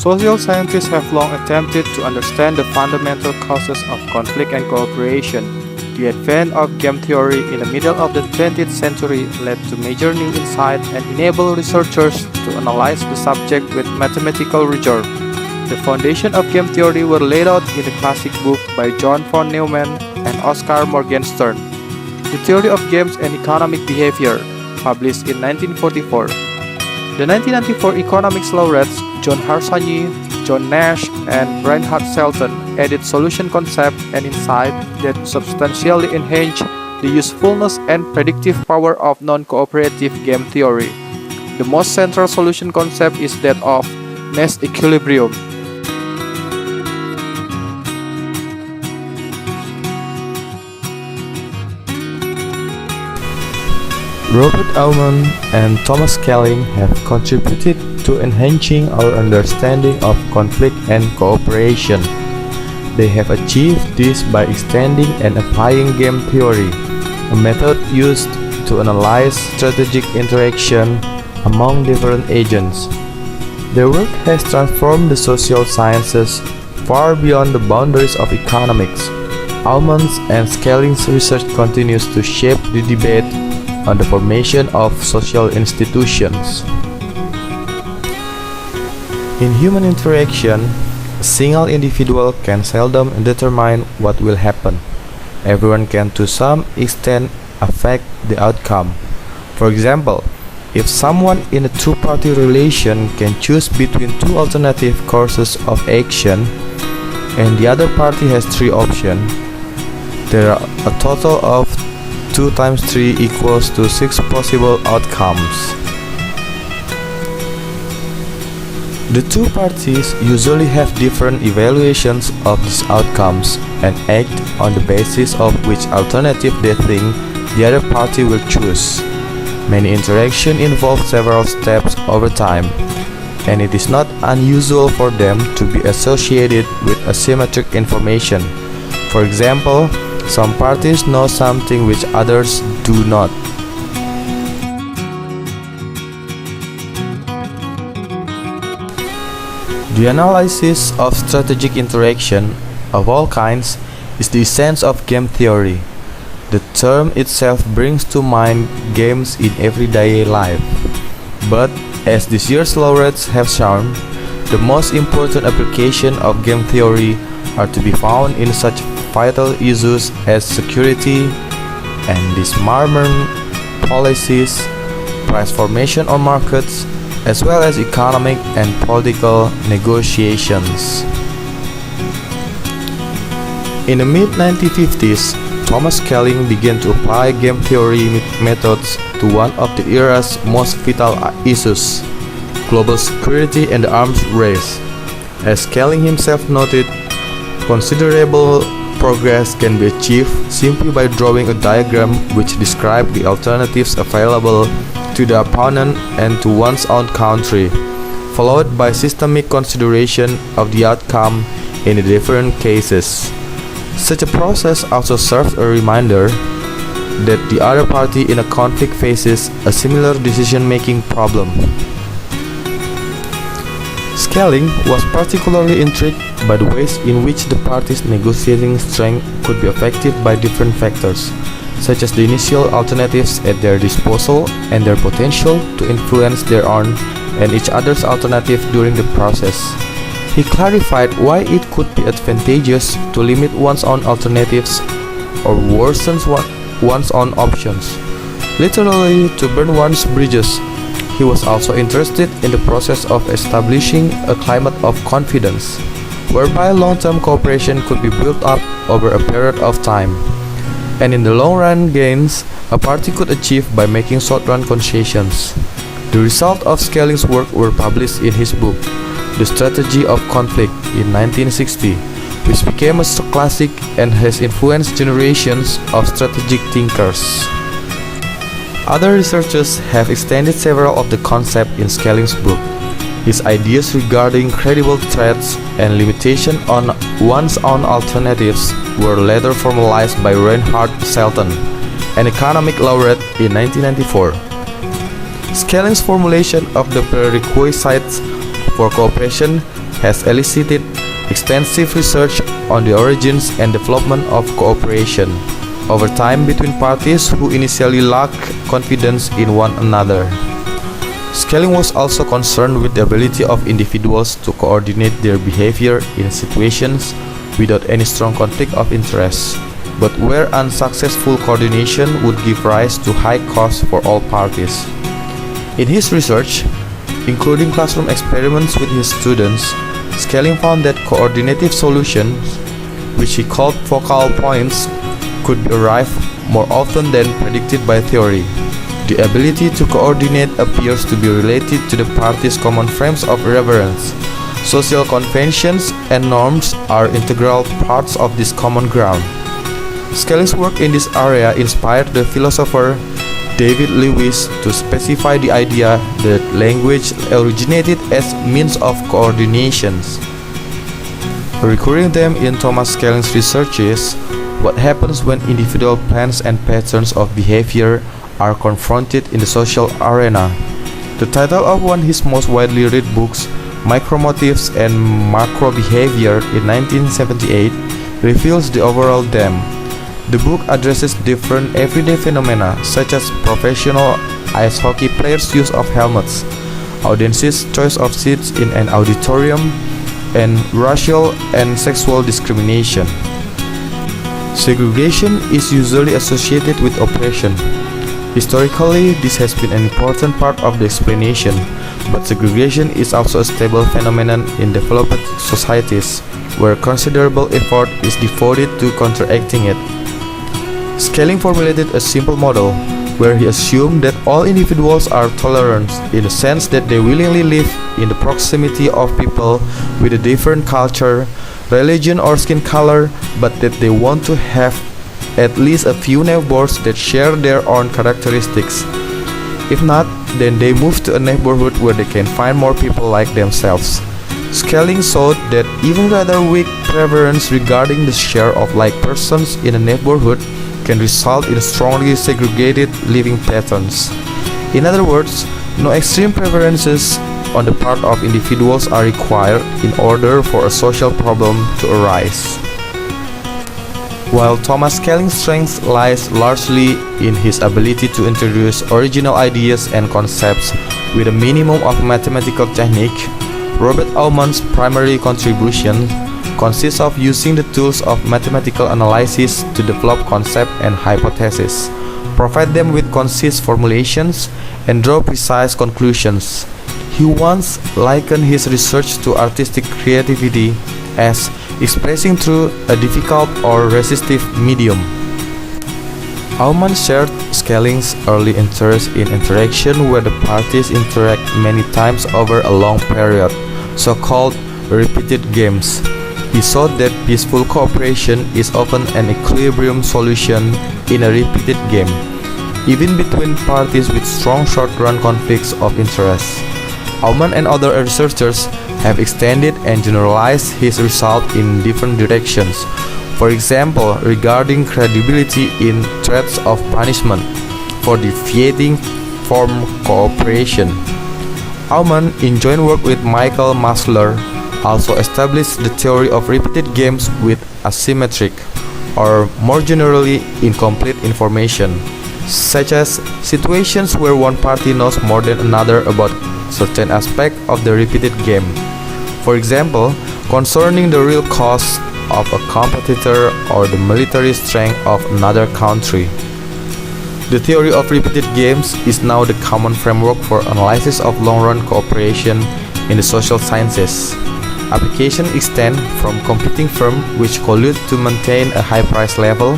Social scientists have long attempted to understand the fundamental causes of conflict and cooperation. The advent of game theory in the middle of the 20th century led to major new insights and enabled researchers to analyze the subject with mathematical rigor. The foundation of game theory were laid out in the classic book by John von Neumann and Oscar Morgenstern, The Theory of Games and Economic Behavior, published in 1944. The 1994 Economics Laureates John Harsanyi, John Nash, and Reinhard Shelton added solution concept and insight that substantially enhance the usefulness and predictive power of non-cooperative game theory. The most central solution concept is that of Nash equilibrium. Robert Aumann and Thomas Schelling have contributed to enhancing our understanding of conflict and cooperation. They have achieved this by extending and applying game theory, a method used to analyze strategic interaction among different agents. Their work has transformed the social sciences far beyond the boundaries of economics. Aumann's and Schelling's research continues to shape the debate on the formation of social institutions. In human interaction, a single individual can seldom determine what will happen. Everyone can to some extent affect the outcome. For example, if someone in a two-party relation can choose between two alternative courses of action and the other party has three options, there are a total of 2 times 3 equals to 6 possible outcomes. The two parties usually have different evaluations of these outcomes and act on the basis of which alternative they think the other party will choose. Many interactions involve several steps over time, and it is not unusual for them to be associated with asymmetric information. For example, some parties know something which others do not. The analysis of strategic interaction of all kinds is the essence of game theory. The term itself brings to mind games in everyday life. But, as this year's laureates have shown, the most important applications of game theory are to be found in such vital issues as security and disarmament policies, price formation on markets, as well as economic and political negotiations. In the mid-1950s, Thomas Schelling began to apply game theory methods to one of the era's most vital issues, global security and the arms race. As Schelling himself noted, considerable progress can be achieved simply by drawing a diagram which describes the alternatives available to the opponent and to one's own country, followed by systemic consideration of the outcome in the different cases. Such a process also serves a reminder that the other party in a conflict faces a similar decision-making problem. Schelling was particularly intrigued by the ways in which the parties' negotiating strength could be affected by different factors, such as the initial alternatives at their disposal and their potential to influence their own and each other's alternative during the process. He clarified why it could be advantageous to limit one's own alternatives or worsen one's own options, literally to burn one's bridges. He was also interested in the process of establishing a climate of confidence, whereby long-term cooperation could be built up over a period of time, and in the long-run gains a party could achieve by making short-run concessions. The result of Schelling's work were published in his book, The Strategy of Conflict, in 1960, which became a classic and has influenced generations of strategic thinkers. Other researchers have extended several of the concepts in Schelling's book. His ideas regarding credible threats and limitation on one's own alternatives were later formalized by Reinhard Shelton, an economic laureate in 1994. Schelling's formulation of the prerequisites for cooperation has elicited extensive research on the origins and development of cooperation over time between parties who initially lack confidence in one another. Schelling was also concerned with the ability of individuals to coordinate their behavior in situations without any strong conflict of interest, but where unsuccessful coordination would give rise to high costs for all parties. In his research, including classroom experiments with his students, Schelling found that coordinative solutions, which he called focal points, could be arrived more often than predicted by theory. The ability to coordinate appears to be related to the parties' common frames of reference. Social conventions and norms are integral parts of this common ground. Schelling's work in this area inspired the philosopher David Lewis to specify the idea that language originated as means of coordinations. Recurring them in Thomas Schelling's research is what happens when individual plans and patterns of behavior are confronted in the social arena. The title of one of his most widely read books, Micromotives and Macro Behavior in 1978, reveals the overall theme. The book addresses different everyday phenomena such as professional ice hockey players' use of helmets, audiences' choice of seats in an auditorium, and racial and sexual discrimination. Segregation is usually associated with oppression. Historically, this has been an important part of the explanation, but segregation is also a stable phenomenon in developed societies, where considerable effort is devoted to counteracting it. Schelling formulated a simple model, where he assumed that all individuals are tolerant in the sense that they willingly live in the proximity of people with a different culture, religion or skin color, but that they want to have at least a few neighbors that share their own characteristics. If not, then they move to a neighborhood where they can find more people like themselves. Schelling showed that even rather weak preference regarding the share of like persons in a neighborhood can result in strongly segregated living patterns. In other words, no extreme preferences on the part of individuals are required in order for a social problem to arise. While Thomas Schelling's strength lies largely in his ability to introduce original ideas and concepts with a minimum of mathematical technique, Robert Aumann's primary contribution consists of using the tools of mathematical analysis to develop concepts and hypotheses, provide them with concise formulations, and draw precise conclusions. He once likened his research to artistic creativity as expressing through a difficult or resistive medium. Aumann shared Schelling's early interest in interaction where the parties interact many times over a long period, so-called repeated games. He saw that peaceful cooperation is often an equilibrium solution in a repeated game, even between parties with strong short-run conflicts of interest. Aumann and other researchers have extended and generalized his result in different directions. For example, regarding credibility in threats of punishment for deviating from cooperation. Aumann, in joint work with Michael Masler, also established the theory of repeated games with asymmetric, or more generally, incomplete information, such as situations where one party knows more than another about certain aspect of the repeated game. For example, concerning the real cost of a competitor or the military strength of another country. The theory of repeated games is now the common framework for analysis of long-run cooperation in the social sciences. Applications extend from competing firms which collude to maintain a high price level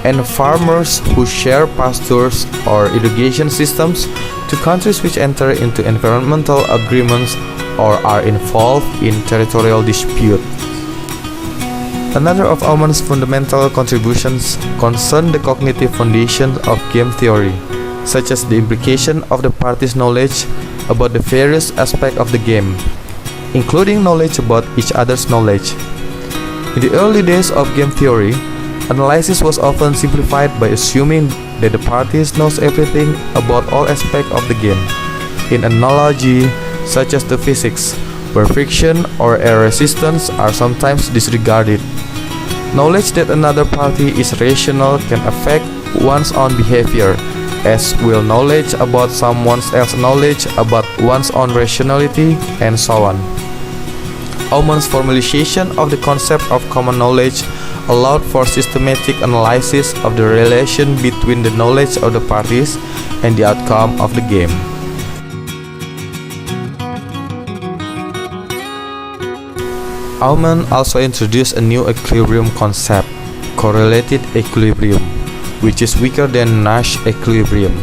and farmers who share pastures or irrigation systems to countries which enter into environmental agreements or are involved in territorial dispute. Another of Aumann's fundamental contributions concerned the cognitive foundation of game theory, such as the implication of the parties' knowledge about the various aspects of the game, including knowledge about each other's knowledge. In the early days of game theory, analysis was often simplified by assuming that the parties knows everything about all aspects of the game. In analogy such as the physics, where friction or air resistance are sometimes disregarded. Knowledge that another party is rational can affect one's own behavior, as will knowledge about someone else's knowledge about one's own rationality, and so on. Aumann's formalization of the concept of common knowledge allowed for systematic analysis of the relation between the knowledge of the parties and the outcome of the game. Aumann also introduced a new equilibrium concept, correlated equilibrium, which is weaker than Nash equilibrium.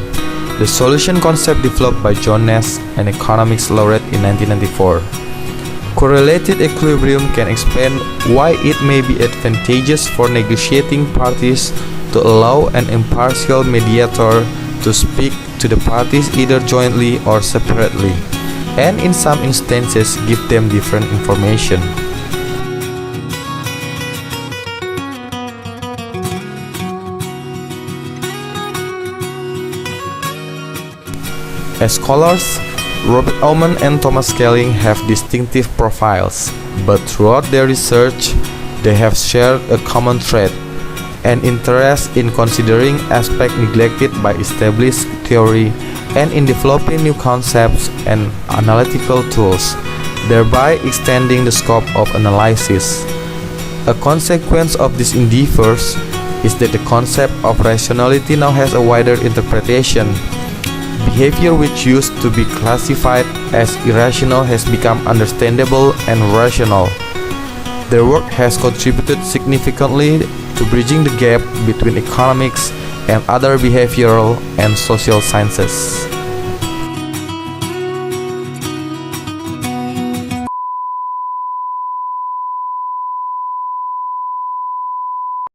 The solution concept developed by John Nash, an economics laureate in 1994. Correlated equilibrium can explain why it may be advantageous for negotiating parties to allow an impartial mediator to speak to the parties either jointly or separately, and in some instances give them different information. As scholars, Aumann and Thomas Schelling have distinctive profiles, but throughout their research, they have shared a common trait, an interest in considering aspects neglected by established theory and in developing new concepts and analytical tools, thereby extending the scope of analysis. A consequence of these endeavors is that the concept of rationality now has a wider interpretation. Behavior which used to be classified as irrational has become understandable and rational. Their work has contributed significantly to bridging the gap between economics and other behavioral and social sciences.